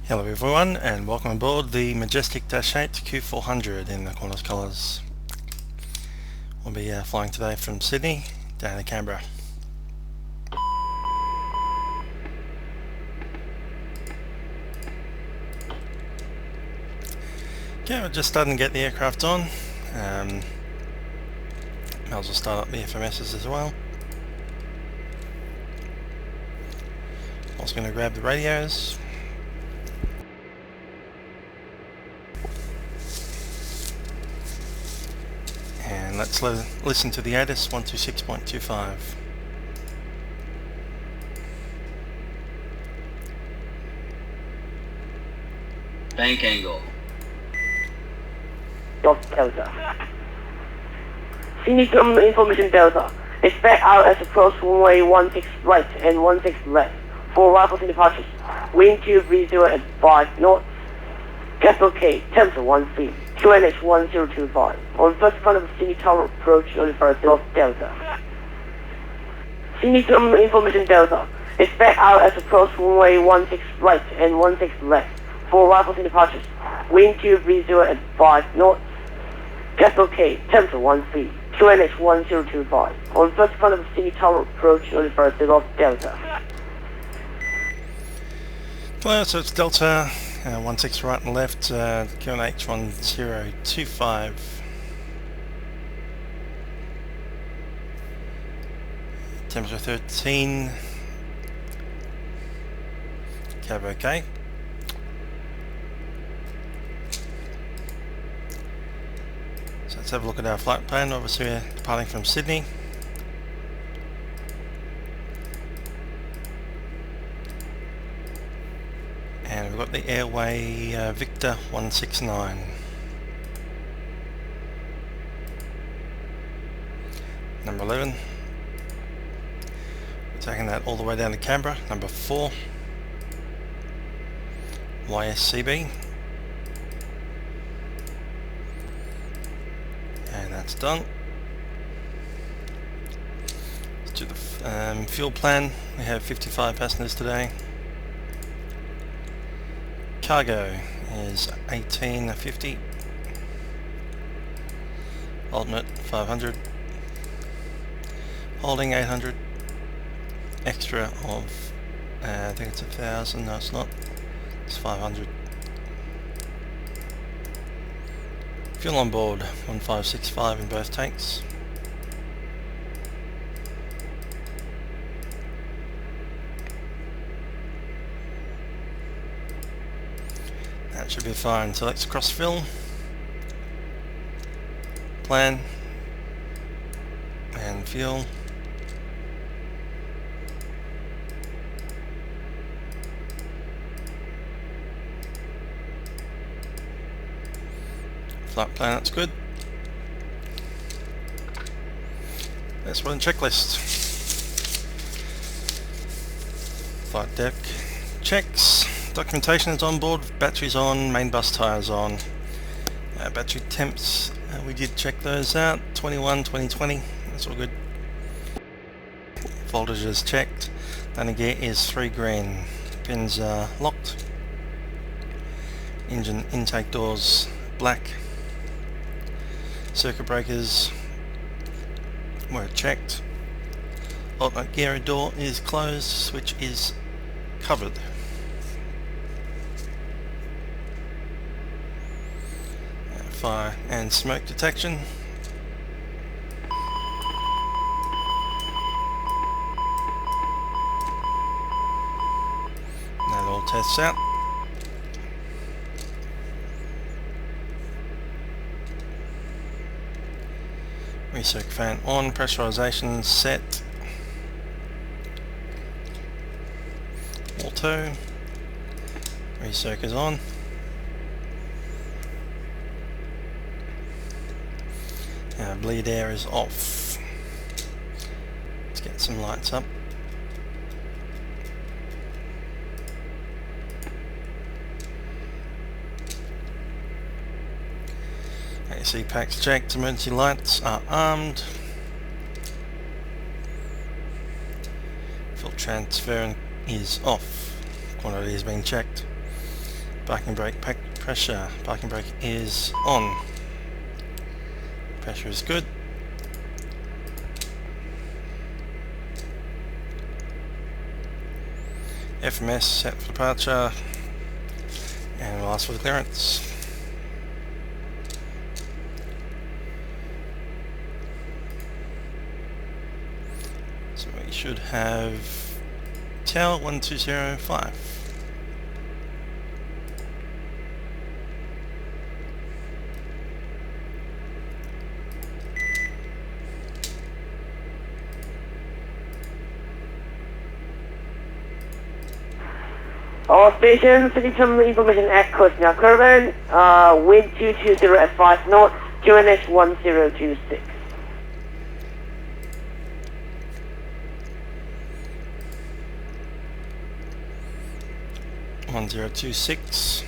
Hello everyone and welcome aboard the Majestic DH8D Q400 in the Qantas colours. We'll be flying today from Sydney down to Canberra. Okay, we're just starting to get the aircraft on. Might as well start up the FMSs as well. Also going to grab the radios. And let's listen to the ATIS 126.25. Bank angle. Delta. Sydney information Delta. Expect out as approach runway 16 right and 16 left. 4 arrivals and departures. Wind 230 at 5 knots. Capital K, temperature 13. QNH 1025. On first front of Sydney Tower approach notified North Delta. Sydney information Delta. Expect out as approach runway 16 right and 16 left. 4 arrivals and departures. Wind 230 at 5 knots. Capital K, temperature 13. QNH 1025. On first front of Sydney Tower approach notified North Delta. Hello, so it's Delta. 16 right and left, QLINK 1025. Temperature 13. Cab OK. So let's have a look at our flight plan. Obviously we're departing from Sydney. And we've got the airway Victor 169. Number 11. We're taking that all the way down to Canberra. Number 4. YSCB. And that's done. Let's do the fuel plan. We have 55 passengers today. Cargo is 1850, alternate 500, holding 800, extra of I think it's 1,000, no it's not, it's 500. Fuel on board 1565 in both tanks. That should be fine. So let's cross fill, plan, and fuel. Flight plan, that's good. Let's run checklist. Flight deck checks. Documentation is on board, batteries on, main bus tyres on. Battery temps, we did check those out, 21, 2020, that's all good. Voltage is checked, landing gear is 3 green, pins are locked. Engine intake doors black. Circuit breakers were checked. Alternate gear door is closed, switch is covered. Fire and smoke detection. That all tests out. Recirc fan on, pressurization set. Auto. Recirc is on. Bleed air is off. Let's get some lights up. AC packs checked, emergency lights are armed. Fuel transfer is off. Quantity is being checked. Parking brake pressure. Parking brake is on. Pressure is good. FMS set for departure. And we'll ask for the clearance. So we should have tail 1205. All stations, city terminal information at coast now current, wind 220 at 5 knots, QNH 1026. One 1026.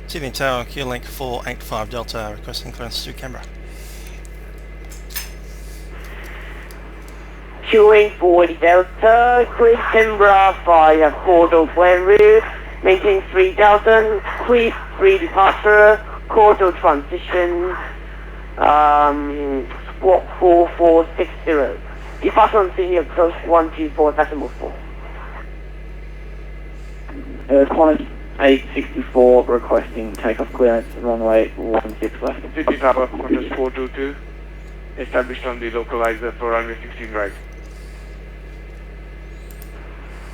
Sydney Tower, QLINK 485 Delta, requesting clearance to Canberra. QLINK 40 Delta, clear Canberra via corridor plan route, maintain 3000, clear 3 departure, corridor transition, squawk 4460. Departure on Sydney approach 124 decimal 4. Qantas 864 requesting takeoff clearance runway 16 left. Sydney Tower, Qantas 422, established on the localizer for runway 16 right.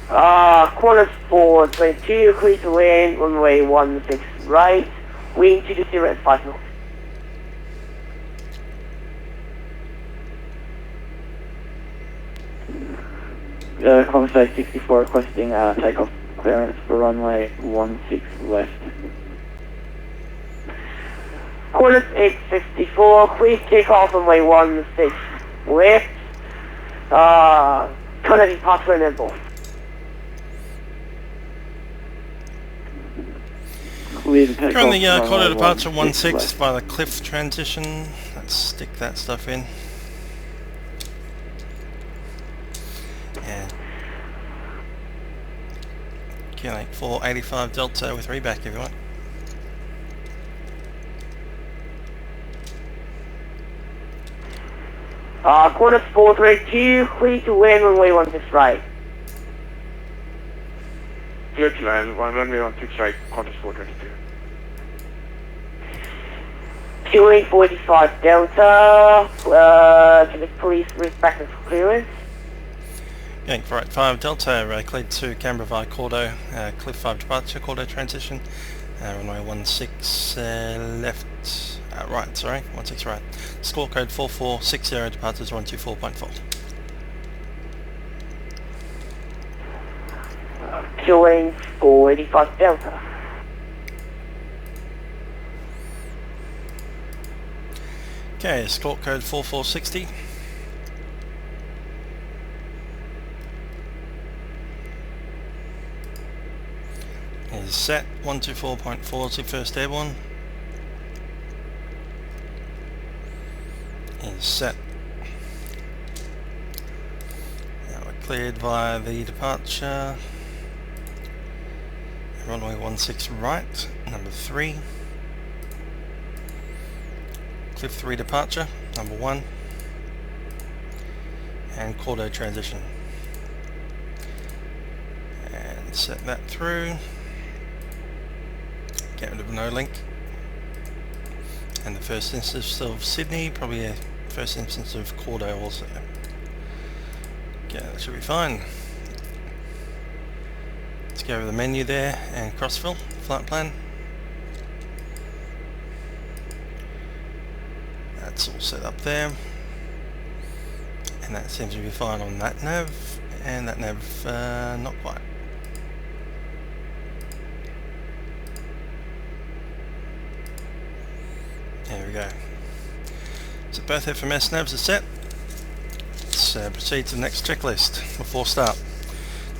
Qantas 422, clear to land, runway 16 right, wind 220 at 5 knots. Qantas 864 requesting takeoff clearance for runway 16 left. Qantas 864, please take off runway 16 left, connecting departure and airport. Currently corridor departure 16 by the cliff transition. Let's stick that stuff in. And QLINK 485 Delta with reback, everyone. Qantas 432, clear to land runway 16 right. Clear to land, runway 16 right, Qantas 422. QLINK 45 Delta, can the police respect the clearance? QLINK 485 Delta, cleared to Canberra via Cordo, Cliff 5 departure, Cordo transition, runway 16 left, right, sorry, 16 right. Score code 4460, departures 124.4. QLINK 485 Delta. Okay, score code 4460. Is set 124.4 to first airborne. Is set. Now we're cleared via the departure. Runway 16 right, number 3. Cliff 3 departure, number 1. And Cordo transition. And set that through. Get rid of no link. And the first instance of Sydney, probably a first instance of Cordo also. Okay, that should be fine. Let's go over the menu there and crossfill, flight plan. That's all set up there. And that seems to be fine on that nav, and that nav not quite. There we go. So both FMS navs are set. Let's proceed to the next checklist before start.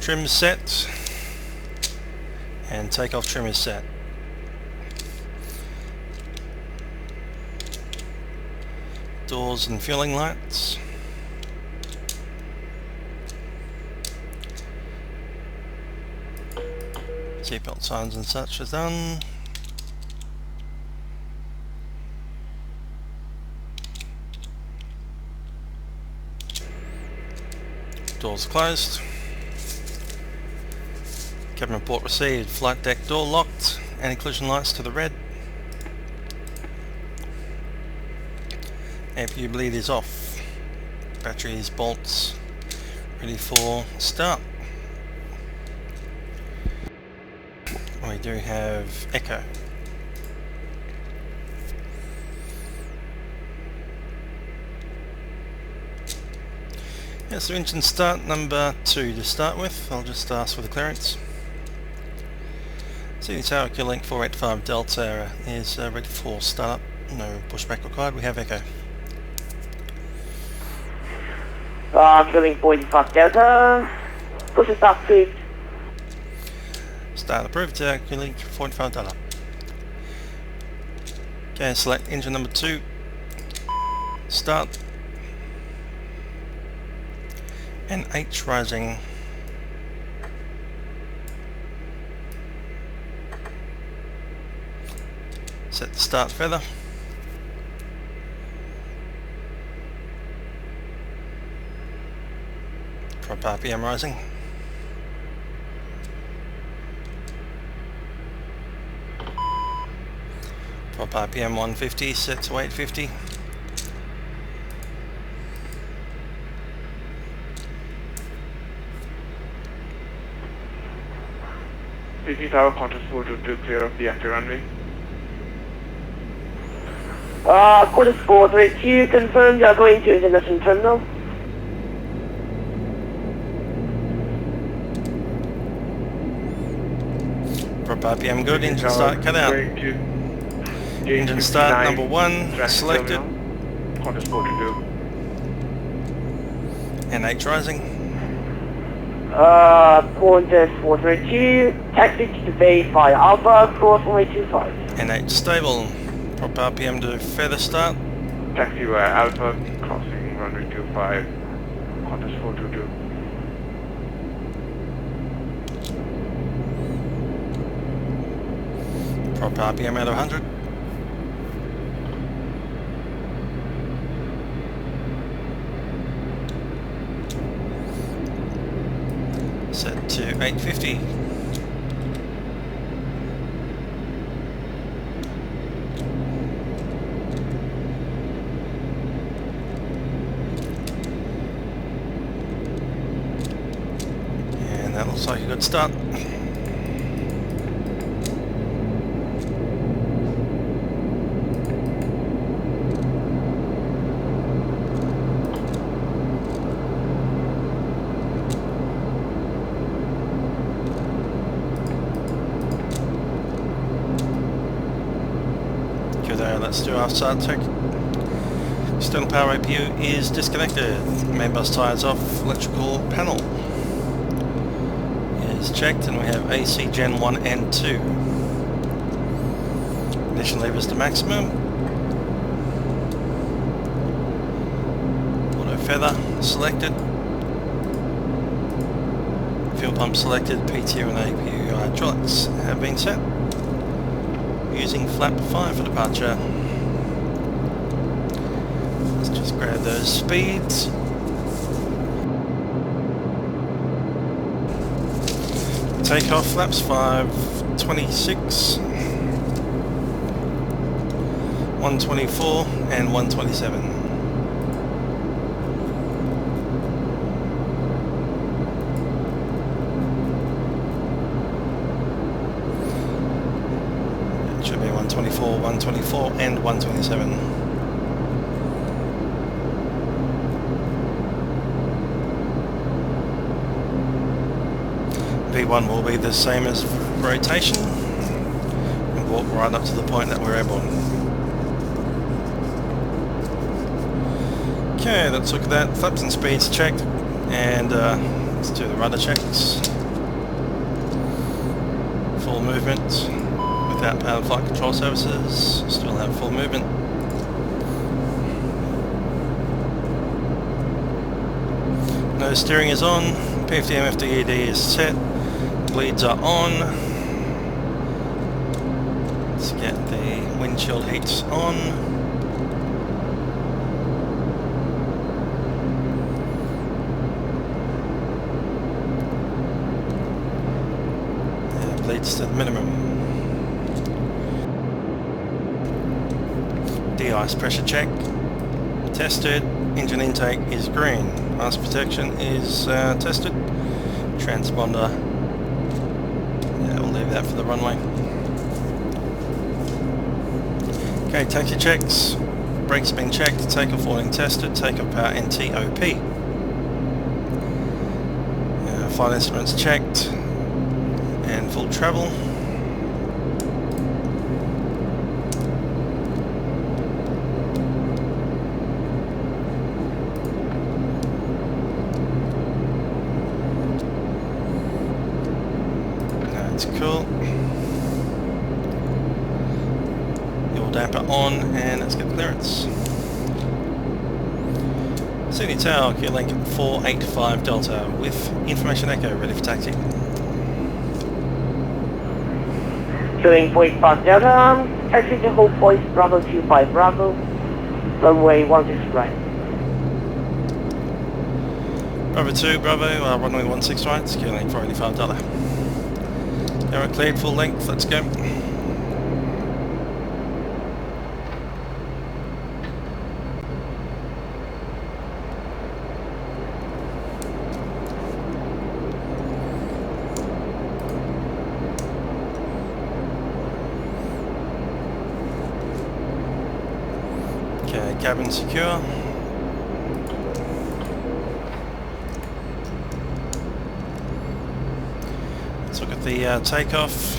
Trim set, and takeoff trim is set. Doors and fueling lights. Seatbelt signs and such are done. Doors closed. Cabin report received. Flight deck door locked. Anti-collision lights to the red. APU bleed is off. Batteries, bolts ready for start. We do have echo. Yes, so engine start number 2 to start with. I'll just ask for the clearance. Sydney Tower QLINK 485 Delta is ready for startup. No pushback required. We have echo. QLINK 485 Delta. Push and start approved. Start approved. QLINK 485 Delta. Okay, select engine number 2. Start. And H rising. Set the start feather. Prop RPM rising. Prop RPM 150 set to 850. Sydney Tower, Qantas 422, clear of the active runway. Qantas 432, confirm you are going to international terminal. Prop RPM good, engine start cut out. Engine start number 1 selected. Qantas 422. And H rising. Qantas 432, taxi to verify Alpha, cross runway 25. And H stable. Prop RPM to feather start. Taxi via Alpha, crossing runway 25, Qantas 422. Prop RPM at 100. Set to 850. And that looks like a good start. Let's do our start check. External power APU is disconnected. Main bus tires off. Electrical panel is checked, and we have AC Gen 1 and 2. Ignition levers to maximum. Auto feather selected. Fuel pump selected. PTO and APU hydraulics have been set. Using flap 5 for departure. Let's just grab those speeds. Takeoff flaps 526, 124 and 127. Should be 124, 124 and 127. V1 will be the same as rotation and walk right up to the point that we're airborne. Okay, let's look at that. Flaps and speeds checked, and let's do the rudder checks. Full movement. Without powered flight control services, still have full movement. Nose steering is on, PFD MFD ED is set, bleeds are on, Let's get the windshield heats on. Bleeds to the minimum. De-ice pressure check. Tested. Engine intake is green. Ice protection is tested. Transponder. Yeah, we'll leave that for the runway. Okay, taxi checks. Brakes have been checked. Takeoff warning tested. Takeoff power and TOP. Flight instruments checked. And full travel. That's cool. Your damper on, and let's get clearance. Sydney Tower, QLINK 485 Delta with information echo ready for taxi. QLINK 485 Delta, taxi to hold voice Bravo 25 Bravo, runway 16 right. Bravo 2 Bravo, runway 16 right, QLINK 485 Delta. Now we're cleared full length, let's go. Okay, cabin secure. Let's look at the takeoff.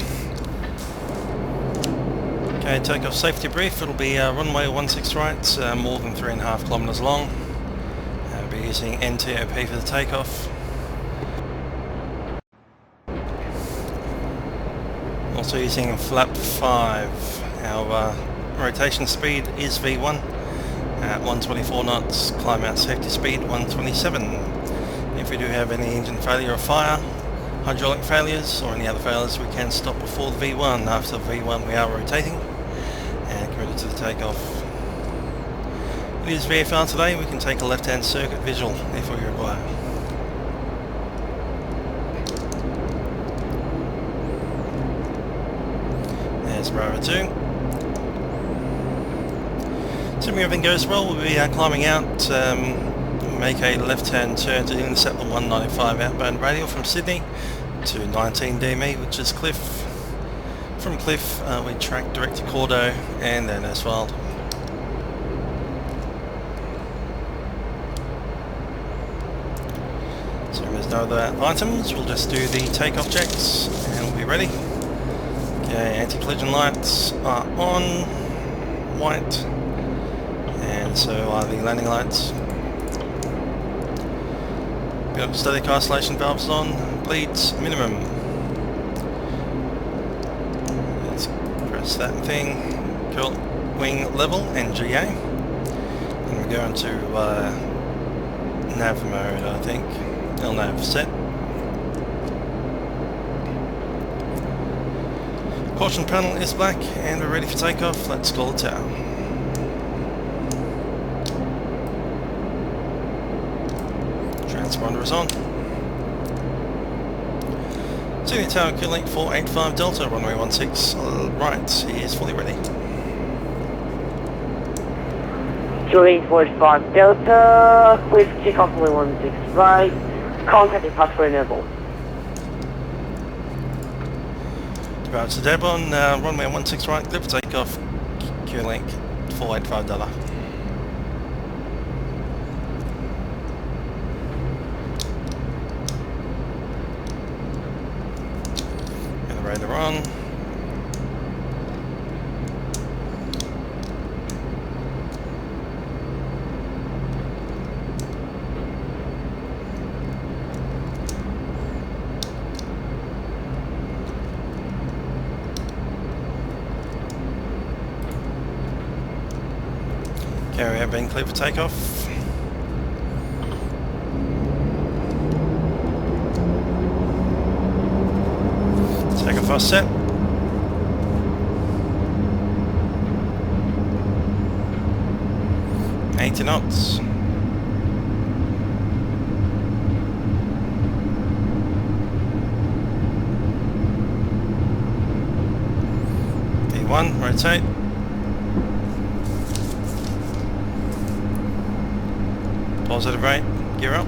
Okay, takeoff safety brief. It'll be runway 16 right, more than 3.5 kilometers long. We'll be using NTOP for the takeoff. Also using flap 5. Our rotation speed is V1 at 124 knots, climb out safety speed 127. If we do have any engine failure or fire, hydraulic failures or any other failures, we can stop before the V1. After V1 we are rotating and committed to the takeoff. It is VFR today, we can take a left hand circuit visual if we require. There's Bravo 2. Assuming everything goes well, we'll be climbing out, make a left-hand turn to intercept the 195 outbound radial from Sydney to 19 DME, which is Cliff. From Cliff, we track direct to Cordo and then Asphalt. So there's no other items, we'll just do the takeoff checks and we'll be ready. Okay, anti-collision lights are on, white. And so are the landing lights. Got static isolation valves on, bleeds minimum. Let's press that thing. Cool. Wing level and GA. And we go into nav mode, I think. LNAV set. Caution panel is black and we're ready for takeoff. Let's call the tower. Transponder is on. Sydney Tower, QLINK 485 Delta, runway 16 right, he is fully ready. QLINK 485 Delta, with takeoff runway 16 right, contact departure enable. Departure to Devon, runway 16 right, clear for takeoff, QLINK 485 Delta. Radar on. Carrier being cleared for takeoff. Takeoff set. 80 knots. D1, rotate. Positive rate, gear up.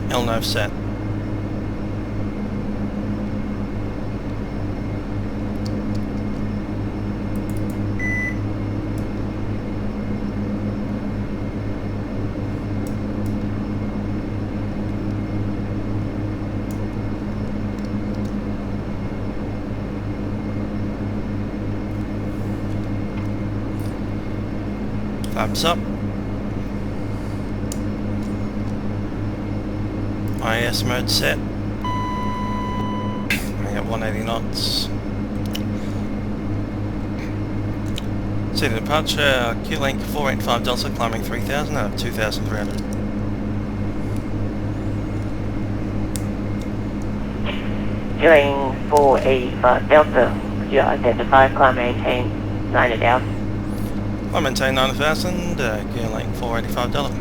L-nav set. Flaps up. IS mode set. We got 180 knots. Sydney departure, QLINK 485 Delta, climbing 3000 out of 2300. QLINK 485 Delta, could you identify, climb, maintain 90,000? I maintain 9000, QLINK 485 Delta.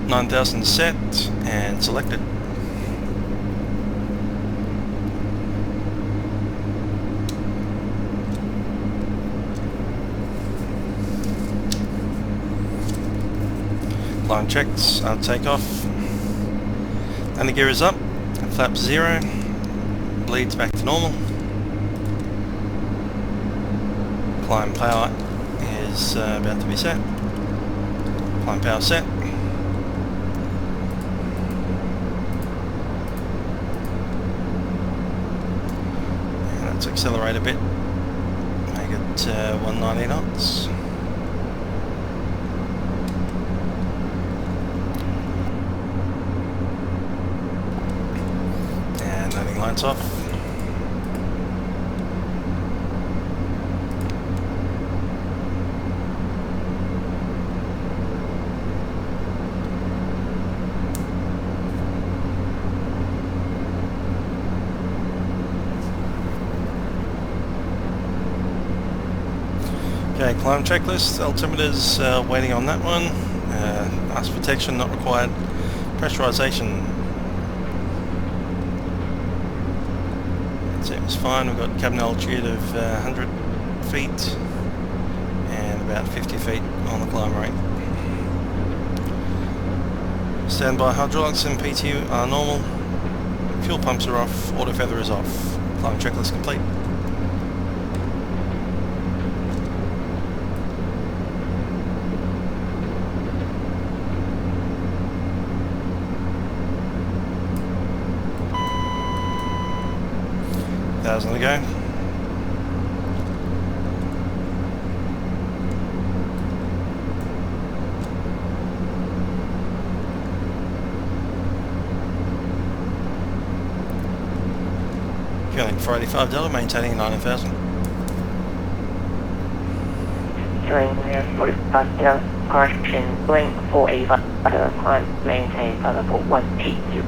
9000 set and selected. Line checks, takeoff. Landing gear is up, flaps 0, bleeds back to normal. Climb power is about to be set. Climb power set. Let's accelerate a bit, make it 190 knots. And landing lights off. Okay, climb checklist, altimeters waiting on that one. Mask protection not required. Pressurization seems fine. We've got cabin altitude of 100 feet and about 50 feet on the climb rate. Standby hydraulics and PTU are normal. Fuel pumps are off, auto feather is off. Climb checklist complete. Thousand to go. QLINK 485 Delta, maintaining 90,000. QLINK 485 Delta, correction, QLINK 485 Delta, climb, maintain, further for 180.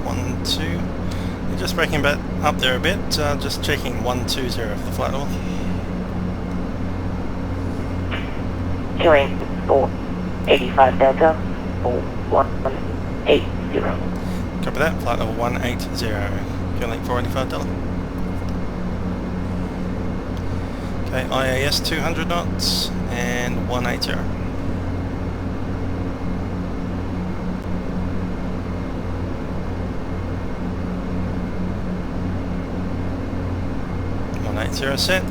1, 2. You're just breaking back up there a bit, just checking 120 for the flight level. QLINK 485 Delta, 4180. Copy that, flight level 180. QLINK 485 Delta. Okay, IAS 200 knots and 180. Zero set.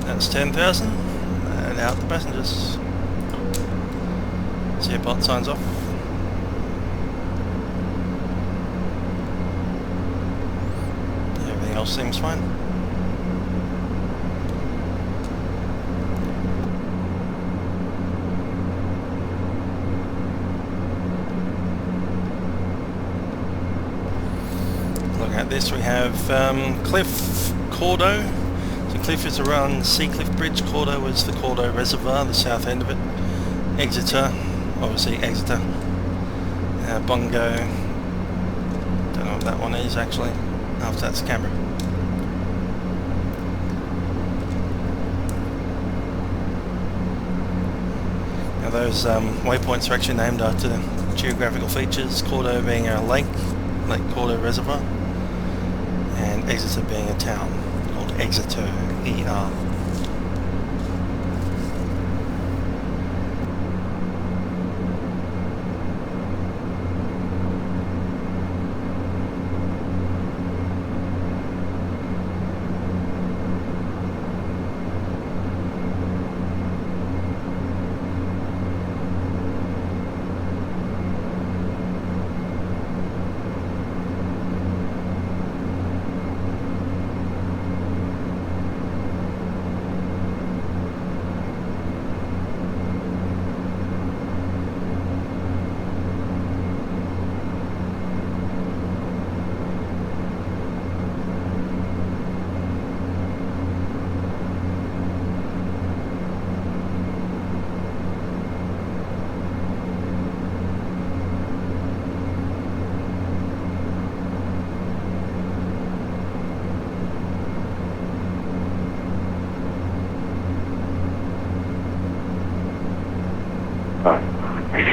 That's 10,000. And out the passengers. Seatbelt signs off. Everything else seems fine. Looking at this, we have cliff Cordo. So Cliff is around Seacliff Bridge. Cordo was the Cordo Reservoir, the south end of it. Exeter, obviously Exeter. Bongo, don't know what that one is actually. After that's Canberra. Now those waypoints are actually named after geographical features, Cordo being a lake, Lake Cordo Reservoir, and Exeter being a town called Exeter, ER.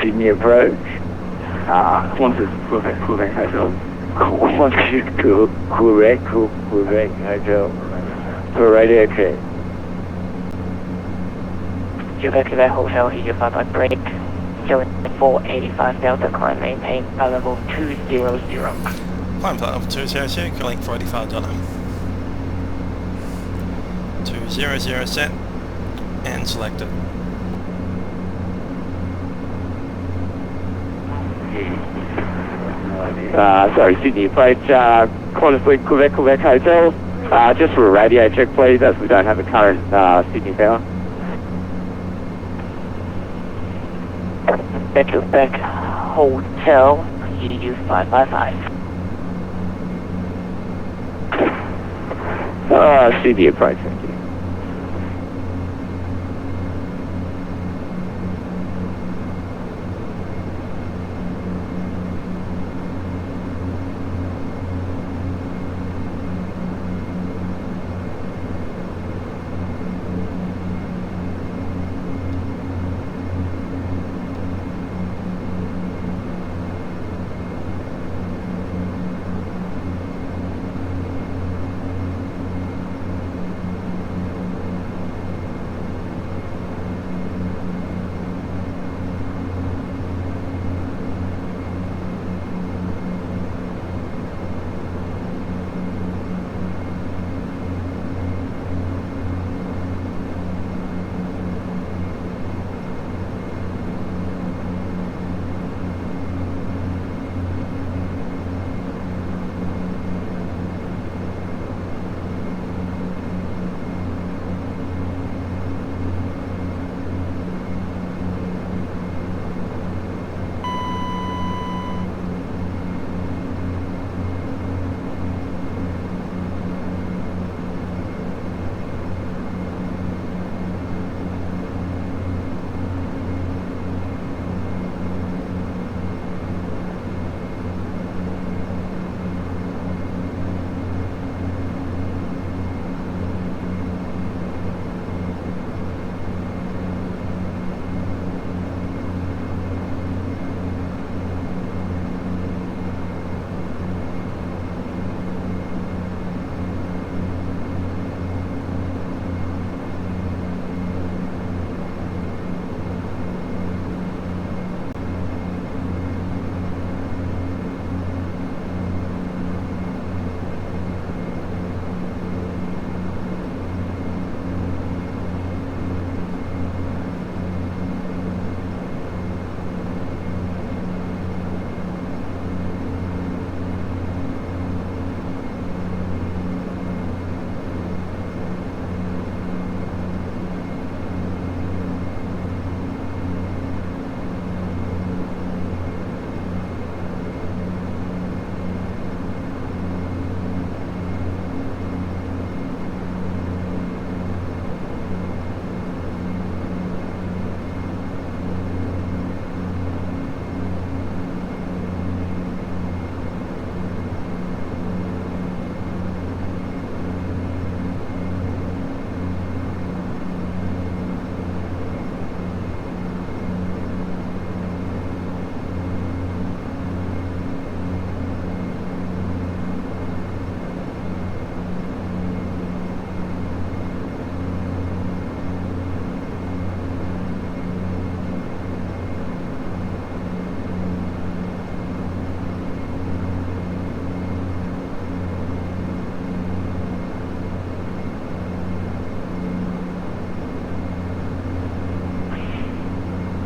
Sydney approach. Qantas Quebec Hotel. Qantas Quebec Hotel. For radio check. Quebec Hotel, here's your 5 break. Showing 485 Delta, climb maintain level 200. Climb flight level 200, QLINK for $85. 200 set and selected. Sorry, Sydney approach, Qantaslink Quebec Hotel. Just for a radio check, please, as we don't have a current Sydney power. Quebec Hotel, EU 555. Sydney approach, thank you.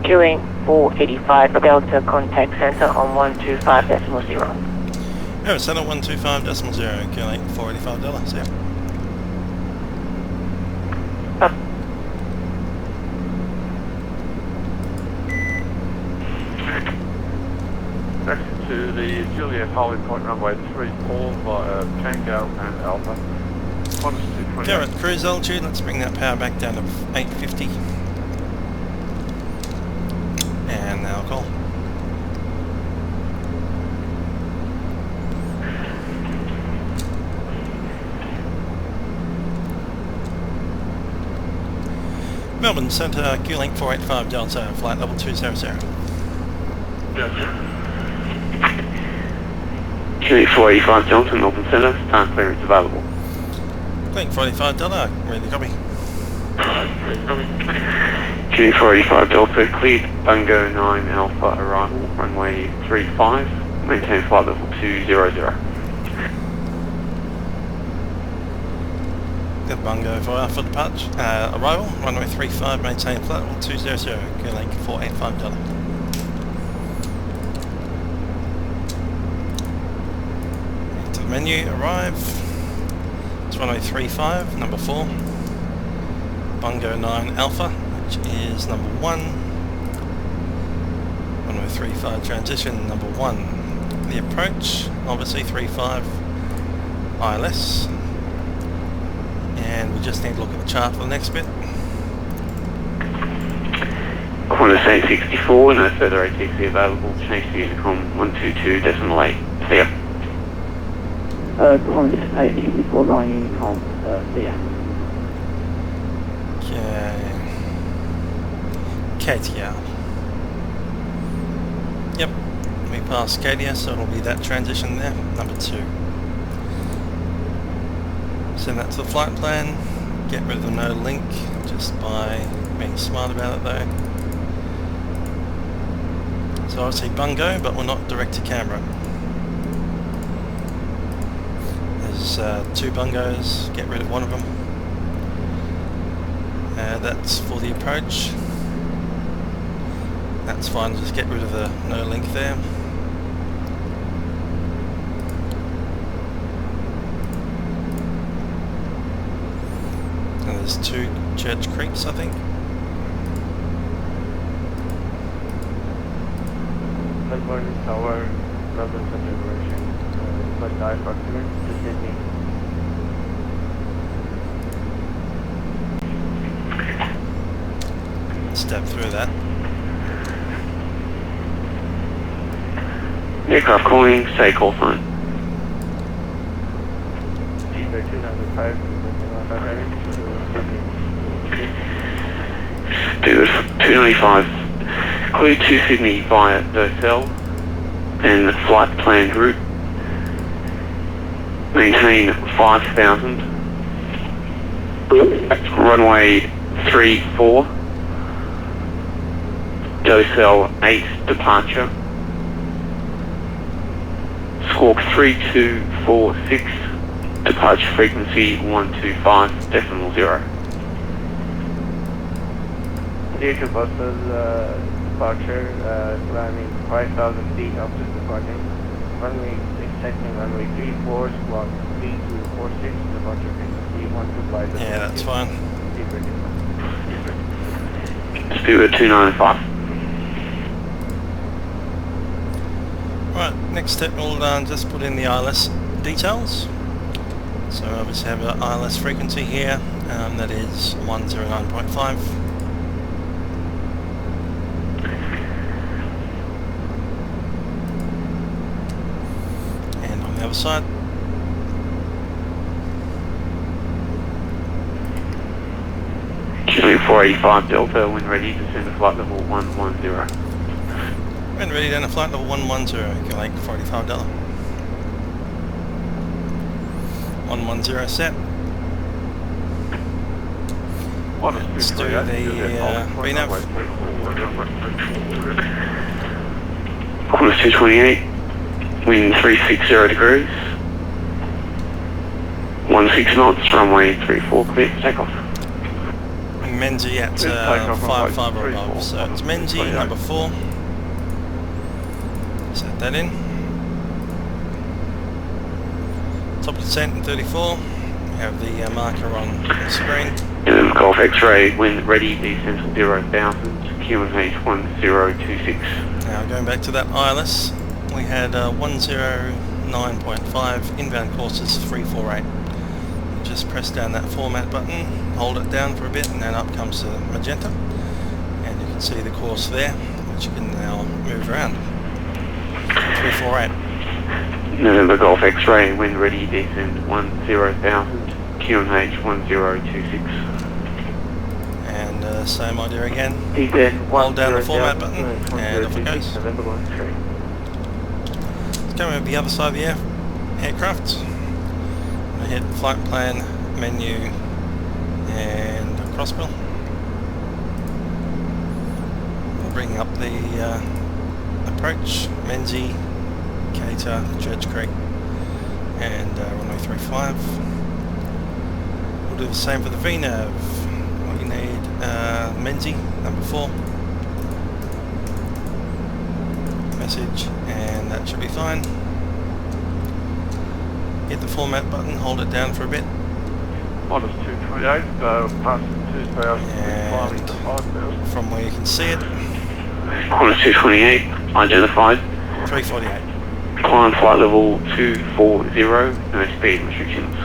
QLINK 485 Delta contact center on 125.0. Oh, center 125.0, QLINK 485 Delta, see ya. Next to the Juliet Holly Point runway 34 via Tango and Alpha. Garrett, cruise altitude, let's bring that power back down to 850. And now call. Melbourne Centre, QLINK 485 Delta, flight level 200. QLINK 485 Delta, Melbourne Centre, start clearance available. QLINK 485 Delta, ready to copy. QLINK 485 Delta, cleared Bungo 9 Alpha arrival, runway 35, maintain flight level 200. Got Bungo for Alpha departure, arrival, runway 35, maintain flight level 200, QLINK 485 Delta. Into the menu, arrive. It's runway 35, number 4. Bungo 9 Alpha, which is number 1. Runway 35 transition, number 1. The approach, obviously 35 ILS. And we just need to look at the chart for the next bit. Qantas 864, no further ATC available, change to Unicom 122.8. See ya. Qantas 864 going Unicom, see ya. Okay. Katia. Yep, we passed Katia, so it'll be that transition there, number 2. Send that to the flight plan, get rid of the no link, just by being smart about it though. So obviously Bungo, but we're not direct to Canberra. There's 2 Bungos, get rid of one of them. That's for the approach. That's fine, just get rid of the no link there. And there's 2 Church Creeks, I think. Melbourne Tower, Melbourne Central direction, first dive approximate to Sydney. Step through that. Aircraft calling, say call sign. Either 295 Stewart 295, clear to Sydney via Vercel and flight plan route. Maintain 5,000. Runway 34. Docel 8 departure. Squawk 3246. Departure frequency 125.0. Vehicle buses departure, climbing 5,000 feet after departing. Runway expecting runway 34, squawk 3246, departure frequency 125. Yeah, that's fine. Stewart 295. Right, next step we'll just put in the ILS details. So we obviously have an ILS frequency here, that is 109.5. And on the other side, QLINK 485 Delta, when ready, descend to flight level 110. when ready down to flight level 110, QLINK 485 Delta. 110 set. Let's do the VNAV. Qantas 228, wind 360 degrees, 16 knots, runway 34 clear, takeoff. Wind Menzie at Takeoff runway 55 or above. So it's Menzie, number 4. Set that in. Top descent in 34. We have the marker on the screen. Golf X-ray, wind ready, descent 0,000, QLINK 1026. Now going back to that ILS, we had 109.5, inbound course is 348. Just press down that format button, hold it down for a bit, and then up comes the magenta. And you can see the course there, which you can now move around. 348. November Golf X-ray, wind ready, descent 10,000, QLINK 1026. And same idea again. Descent Hold down the format button, and off it goes. November Golf X-ray. Let's go over the other side of the aircraft. We hit flight plan, menu, and crossbill. We'll bring up the approach, Menzie, Cater, Church Creek, and runway 35. We'll do the same for the VNAV. We need Menzie, number 4. Message, and that should be fine. Hit the format button, hold it down for a bit. Minus 228, past 2,000, climbing to 5,000. From where you can see it, Minus 228, identified. 348. Climb flight level 240, no speed restrictions.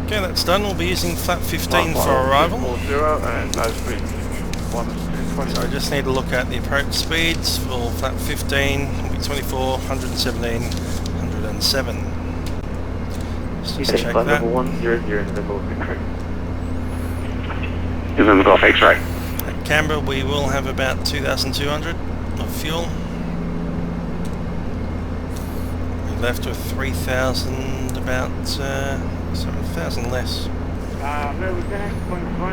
Okay, that's done. We'll be using flap 15 for arrival. 240 and no speed restrictions. Minus 228. So I just need to look at the approach speeds for flap 15. Will be 24, 117, 107. Just check that. Level 100, November November Golf X-ray. At Canberra we will have about 2,200 of fuel. We left with 3,000, about 7,000 less.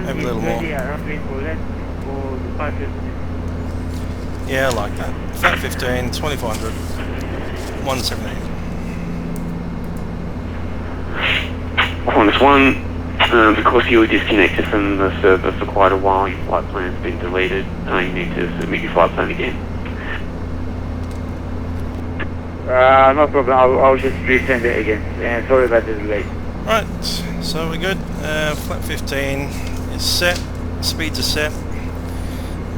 Maybe a little more. Yeah, I like that. Flat 15, 2,400, 117. Qantas 1, because you were disconnected from the server for quite a while, your flight plan's been deleted. You need to submit your flight plan again. No problem, I'll just resend it again. Sorry about the delay. Right, so we're good. Flat 15 is set, speeds are set.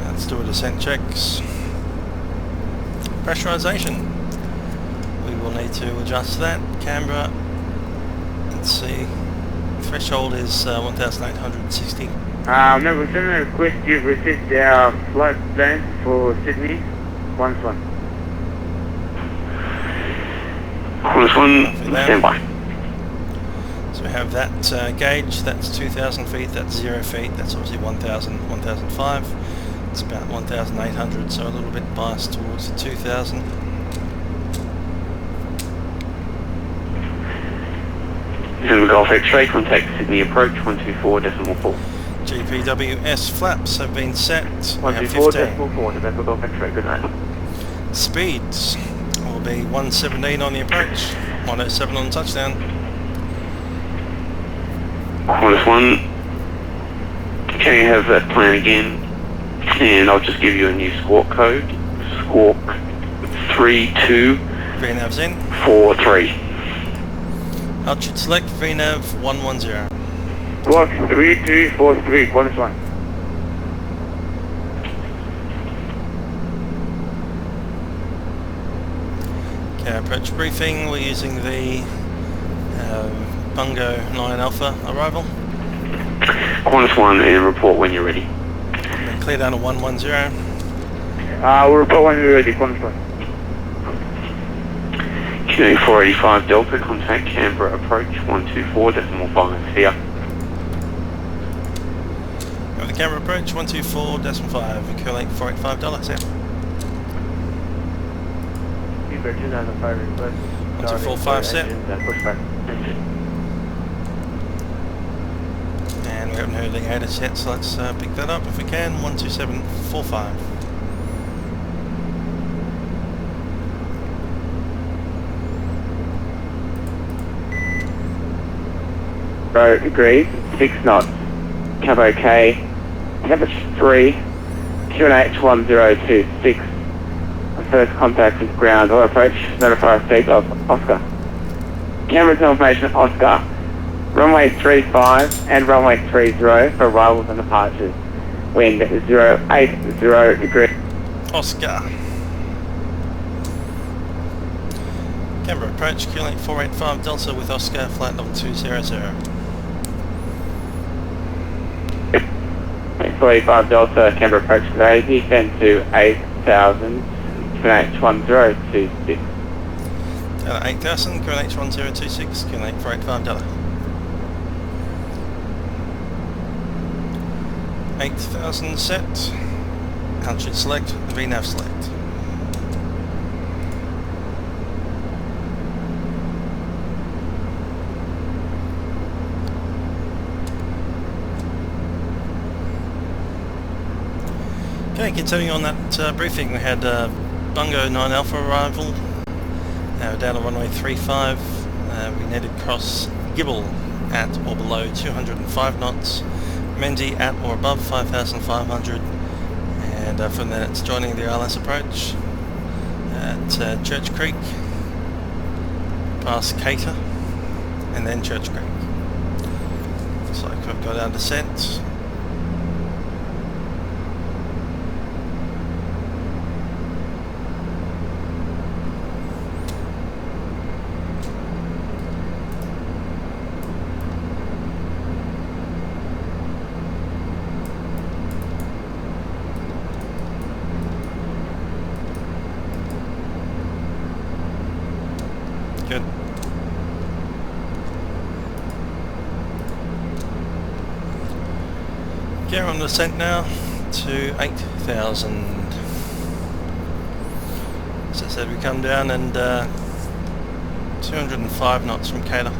Let's do a descent checks. Pressurization. We will need to adjust that. Canberra, let's see, threshold is 1,860. No, we're going to request you receive the flight plan for Sydney YSSY. Qantas 1, stand by. So we have that gauge, that's 2,000 feet, that's 0 feet, that's obviously 1,000, 1,005. It's about 1,800, so a little bit biased towards the 2,000. November Golf X-ray, contact Sydney approach 124.4. GPWS flaps have been set. 124.4, November Golf X-ray, good night. Speeds will be 117 on the approach, 107 on touchdown. Qantas 1, can you have that plan again? And I'll just give you a new squawk code. Squawk 3243. VNAV's in. Altitude select VNAV 110. Squawk 3343, Qantas 1. Okay, approach briefing. We're using the Bungo 9 Alpha arrival. Qantas 1 and report when you're ready. And clear down to 110. We'll report when you're ready, Qantas 1. QLINK 485 Delta, contact Canberra approach 124.5 here. Over the Canberra approach 124.5, QLINK 485 Delta here. 124.5 set. And we haven't heard the ATIS yet, so let's pick that up if we can. 127.45. Road agreed, 6 knots. Cabo OK, Canberra 3, QLINK 1026. First contact with ground or approach, notify us takeoff, Oscar. Canberra confirmation, Oscar. Runway 35 and runway 30 for arrivals and departures. Wind 080 degrees. Oscar. Canberra approach, QLINK 485 Delta with Oscar, flight level 200. 45 Delta, Canberra approach today, descend to 8,000, QLINK 1026. Delta 8000, QLINK 1026, QLINK 485 Delta. 8000 set, altitude select, VNAV select. Okay, continuing on that briefing, we had Bungo 9 Alpha arrival, down on runway 35, we needed cross Gibble at or below 205 knots, Mendy at or above 5,500, and from there it's joining the ILS approach at Church Creek, past Cater, and then Church Creek. Looks like we've got our descent. Good. Gear on descent now to 8,000. As I said, we come down and 205 knots from Cater.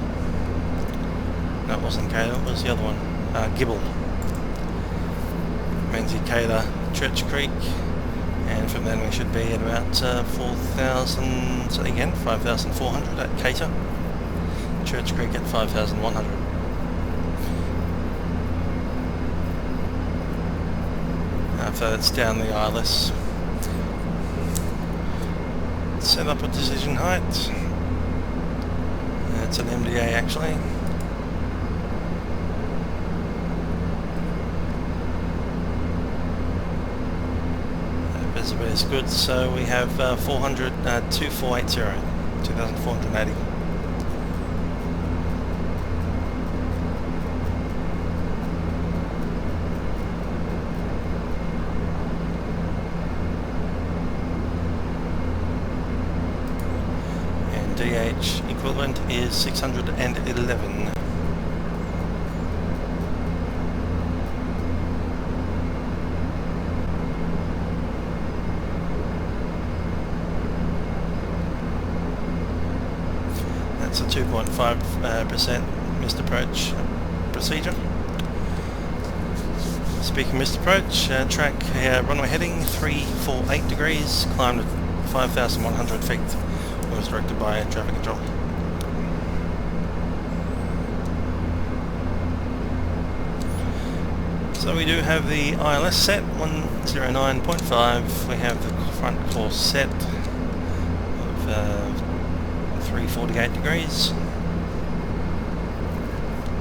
No, it wasn't Cater, it was the other one. Gibble. Menzie, Cater, Church Creek. And from then we should be at about 4,000, so again 5,400 at Cater, Church Creek at 5,100. So that's down the ILS. Set up a decision height. It's an MDA actually. Visibility is good, so we have 2480. And DH equivalent is 611. It's a 2.5% missed approach procedure. Speaking missed approach, track runway heading 348 degrees, climbed at 5,100 feet. Was directed by traffic control. So we do have the ILS set 109.5. We have the front course set of 348 degrees.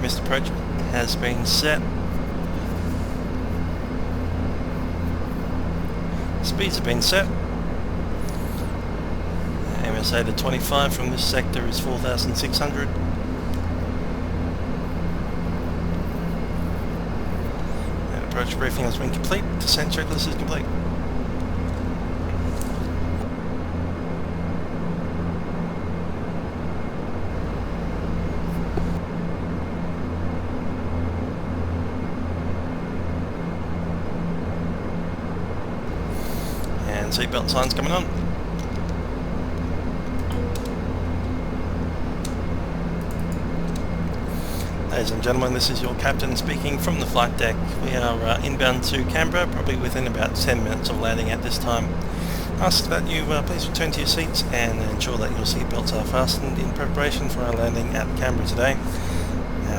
Missed approach has been set. Speeds have been set. MSA to 25 from this sector is 4,600. And approach briefing has been complete. Descent checklist is complete. And seatbelt signs coming on. Ladies and gentlemen, this is your captain speaking from the flight deck. We are inbound to Canberra, probably within about 10 minutes of landing at this time. Ask that you please return to your seats and ensure that your seatbelts are fastened in preparation for our landing at Canberra today.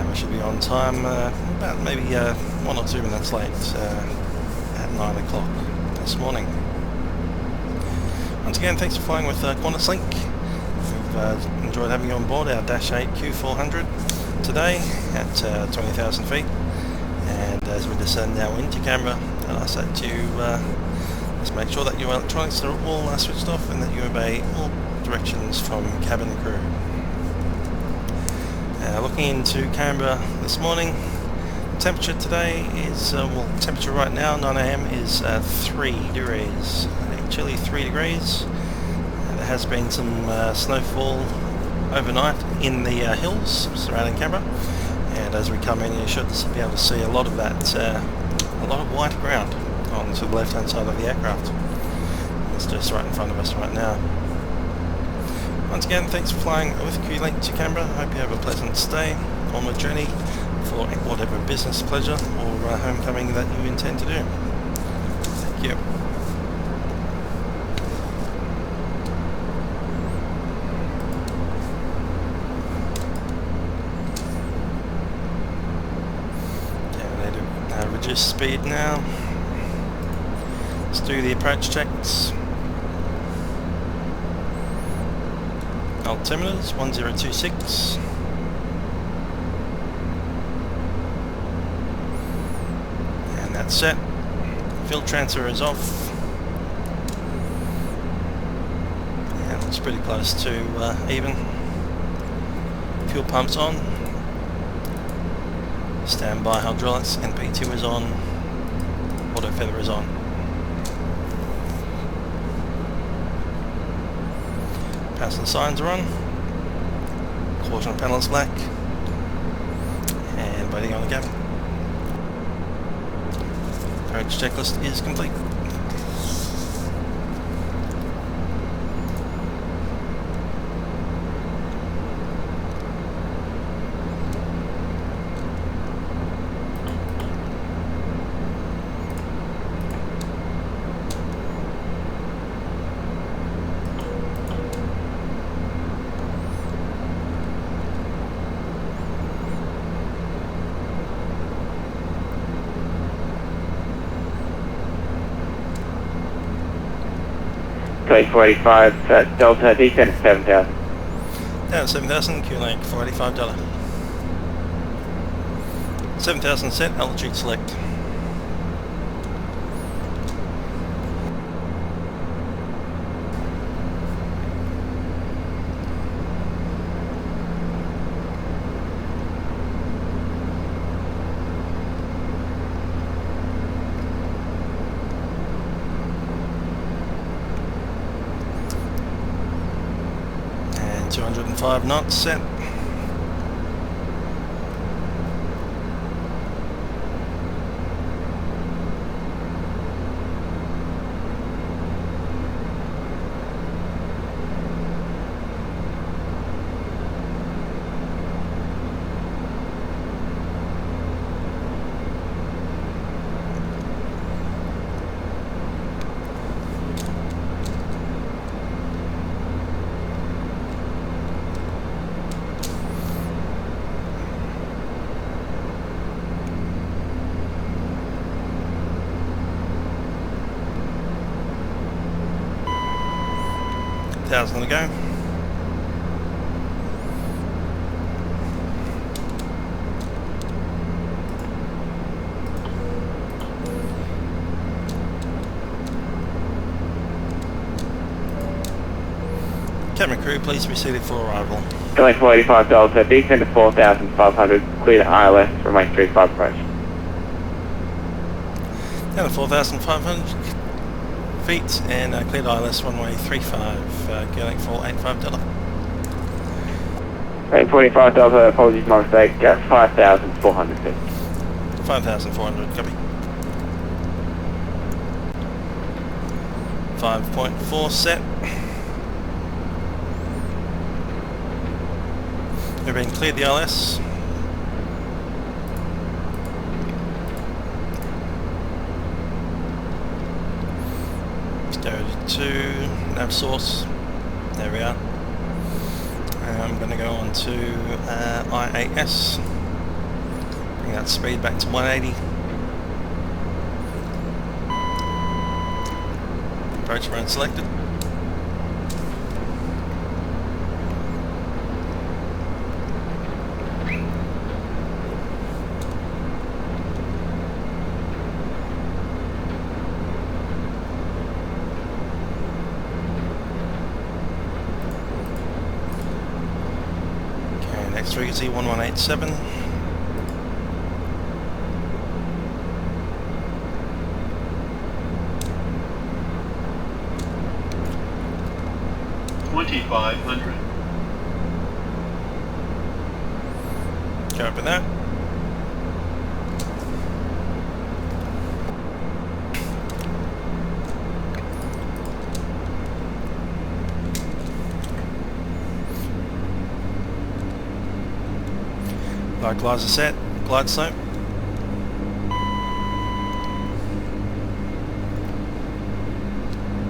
We should be on time about about maybe 1 or 2 minutes late at 9 o'clock this morning. Once again, thanks for flying with Qantaslink. We've enjoyed having you on board our Dash 8 Q400 today at 20,000 feet. And as we descend now into Canberra, I'd ask that you just make sure that your electronics are all switched off and that you obey all directions from cabin crew. Looking into Canberra this morning, temperature today is, well, temperature right now, 9 AM, is 3 degrees. Chilly 3 degrees. There has been some snowfall overnight in the hills surrounding Canberra, and as we come in you should be able to see a lot of that, a lot of white ground on to the left hand side of the aircraft. It's just right in front of us right now. Once again, thanks for flying with QLINK to Canberra. Hope you have a pleasant stay, onward journey for whatever business, pleasure or homecoming that you intend to do. Thank you. Reduce speed now. Let's do the approach checks. Altimeters 1026. And that's set. Fuel transfer is off. And it's pretty close to even. Fuel pumps on. Standby hydraulics, NP2 is on, auto feather is on. Passenger signs are on, caution panel is black, and waiting on the cabin. Approach checklist is complete. QLINK 485, Delta, descend to 7,000. Down 7,000, QLINK $485. 7,000 set, altitude select. And 205 knots set. Thousand to go. Cabin crew, please be seated for arrival. QLINK 485 Delta, descend to 4,500, clear to ILS, runway 35 approach. Down to 4,500 feet and cleared ILS runway 35, QLINK $485. QLINK 485 Delta, apologies my mistake, 5,400 feet. 5,400, copy. 5.4 set. We've been cleared the ILS. Let's go to nav source. There we are. I'm going to go on to IAS. Bring that speed back to 180. Approach mode selected. Next frequency 1187. $2,500. Copy that. Localizer set, glide slope.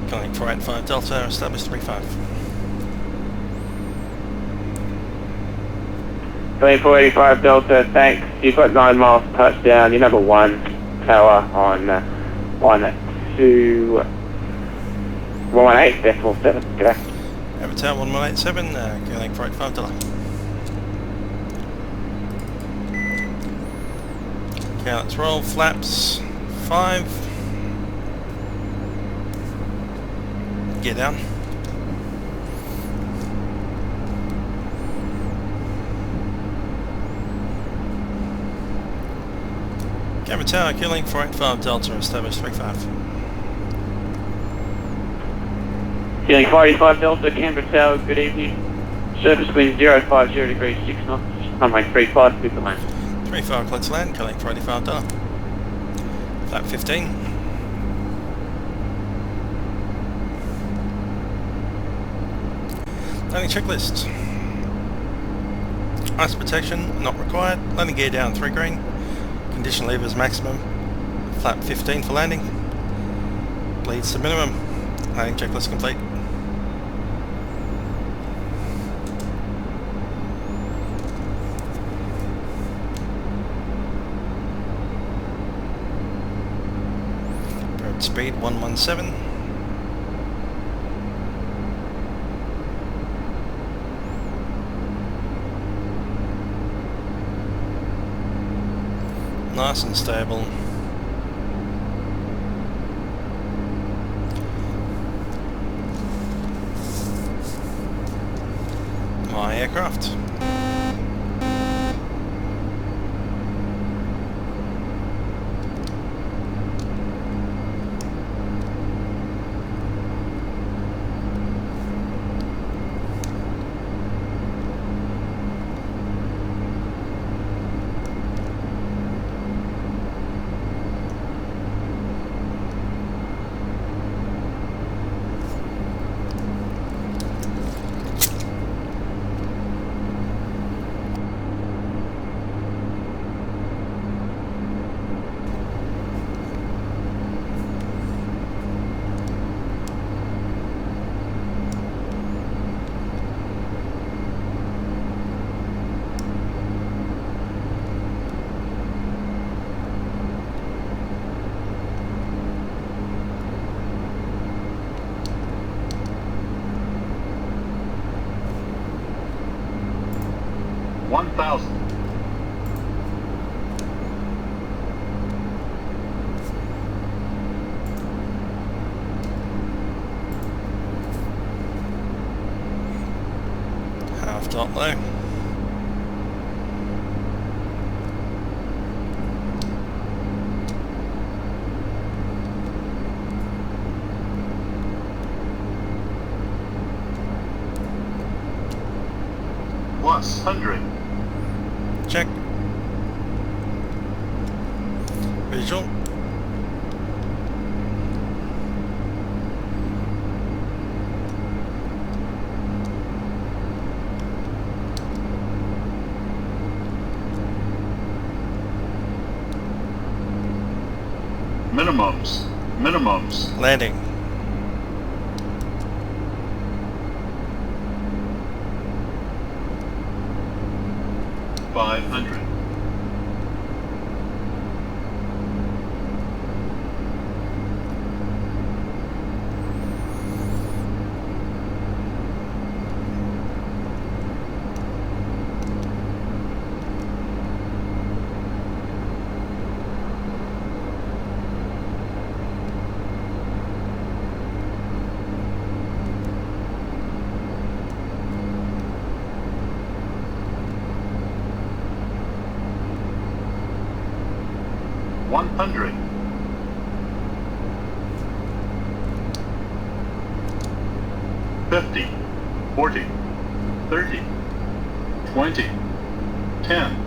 QLINK 485 Delta, established 35. QLINK 485 Delta, thanks. You've got 9 miles to touchdown. You're number 1 tower on 118 decimal 7. G'day. Over tower 1187, QLINK 485 Delta. Okay, let's roll. Flaps 5. Gear down. Canberra tower, QLINK 485 Delta, established 35. QLINK 485 Delta, Canberra tower, good evening. Surface wind 050 degrees 6 knots, runway 35, clear for land. 35 clear to land, QLINK 485 Delta. Flap 15. Landing checklist. Ice protection, not required. Landing gear down 3 green. Condition levers maximum. Flap 15 for landing. Bleeds to minimum. Landing checklist complete. Approach speed 117. Nice and stable. My aircraft. $1,000. Half dot low. Plus 100. Check. Visual. Minimums. Landing. $500. 100. $50, $40, $30, $20, $10.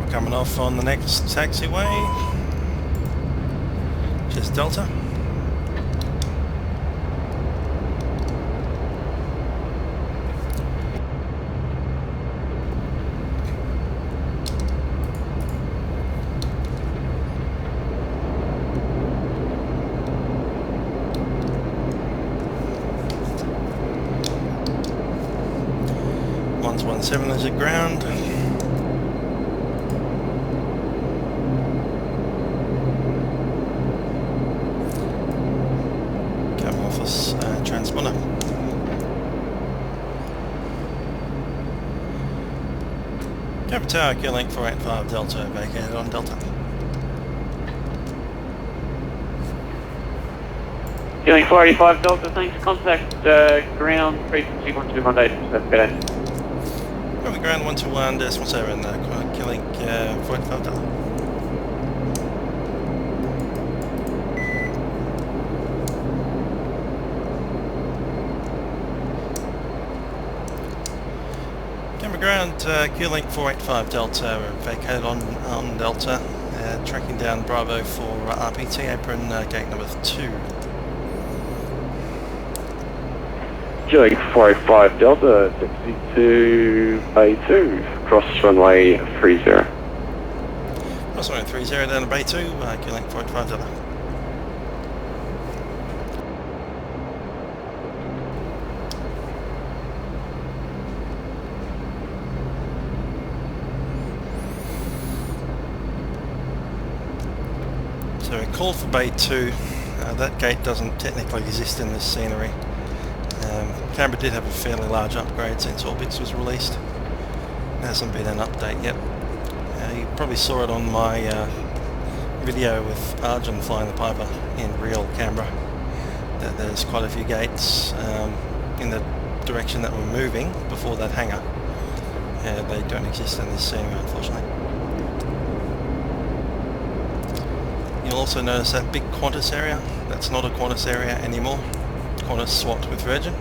Coming off on the next taxiway, just Delta. .17 is at ground. Transponder. Canberra Tower, QLINK 485 Delta, vacated on Delta. QLINK 485 Delta, thanks. Contact ground frequency 121 that's better. From the ground 121.7, QLINK 485 Delta. Ground, QLINK 485 Delta, vacated on Delta, tracking down Bravo for RPT apron, gate number 2. QLINK 485 Delta, taxi to Bay 2, cross runway 30. Cross runway 30 down to Bay 2, QLINK 485 Delta. So we called for Bay 2, that gate doesn't technically exist in this scenery. Canberra did have a fairly large upgrade since Orbits was released. There hasn't been an update yet. You probably saw it on my video with Arjun flying the Piper in real Canberra, that there's quite a few gates in the direction that we're moving before that hangar. They don't exist in this scenery, unfortunately. You'll also notice that big Qantas area. That's not a Qantas area anymore. Qantas swapped with Virgin.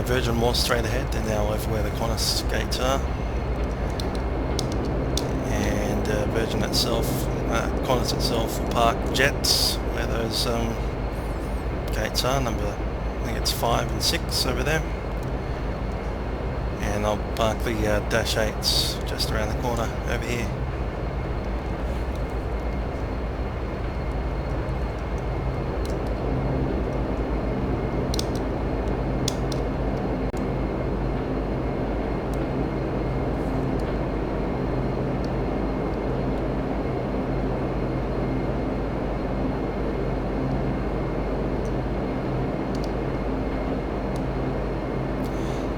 Virgin was straight ahead, they're now over where the Qantas gates are. And Virgin itself, Qantas itself will park jets where those gates are, I think it's 5 and 6 over there. And I'll park the Dash 8s just around the corner over here.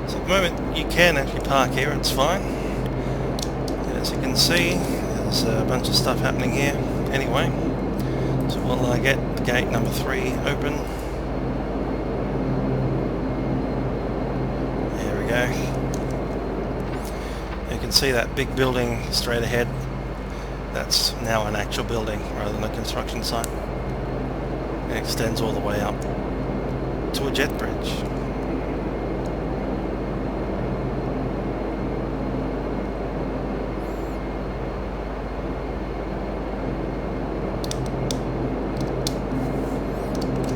So at the moment you can actually park here, it's fine. As you can see, there's a bunch of stuff happening here anyway. So while I get gate number 3 open, there we go. You can see that big building straight ahead. That's now an actual building rather than a construction site. It extends all the way up to a jet bridge.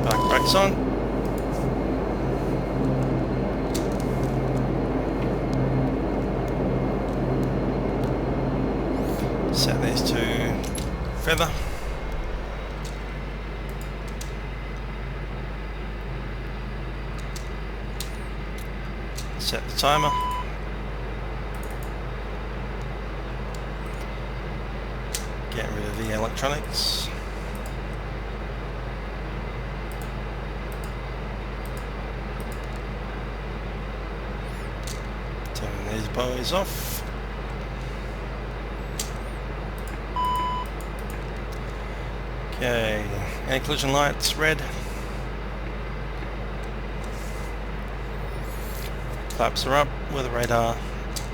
Park brakes on. Set these to feather. timer. Getting rid of the electronics. Turning these boys off. Okay, anti-collision lights red. Flaps are up, weather radar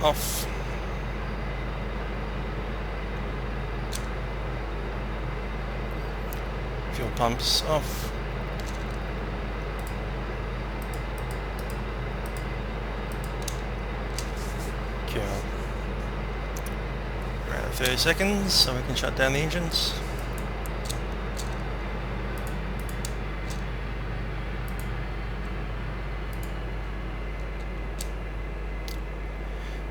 off. Fuel pumps off. Cool. Around 30 seconds so we can shut down the engines.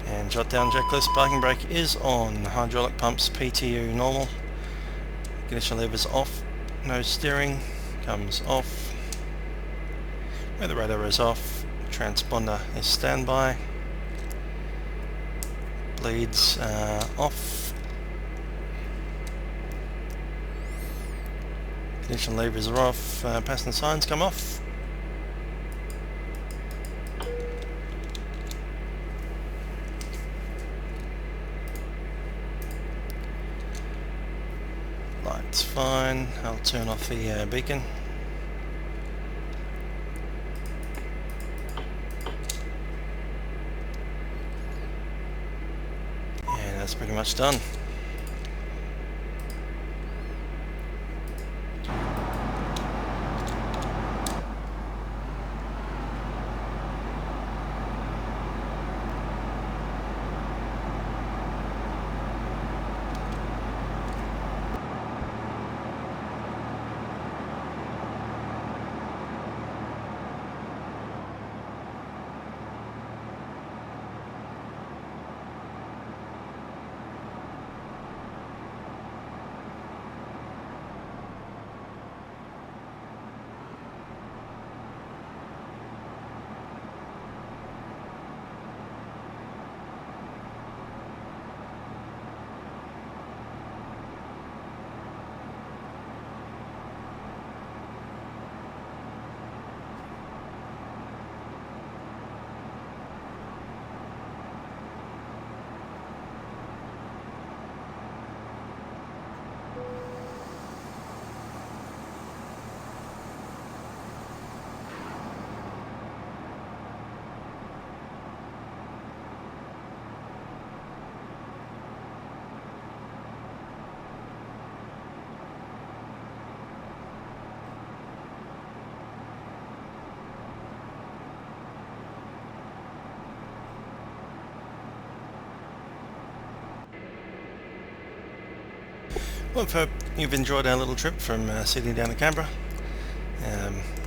And shutdown checklist, parking brake is on, hydraulic pumps PTU normal, ignition levers off, nose steering comes off, weather radar is off, transponder is standby, bleeds off, ignition levers are off, passenger signs come off. Lights fine, I'll turn off the beacon. And that's pretty much done. Well, I hope you've enjoyed our little trip from Sydney down to Canberra.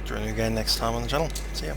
Join you again next time on the channel. See ya.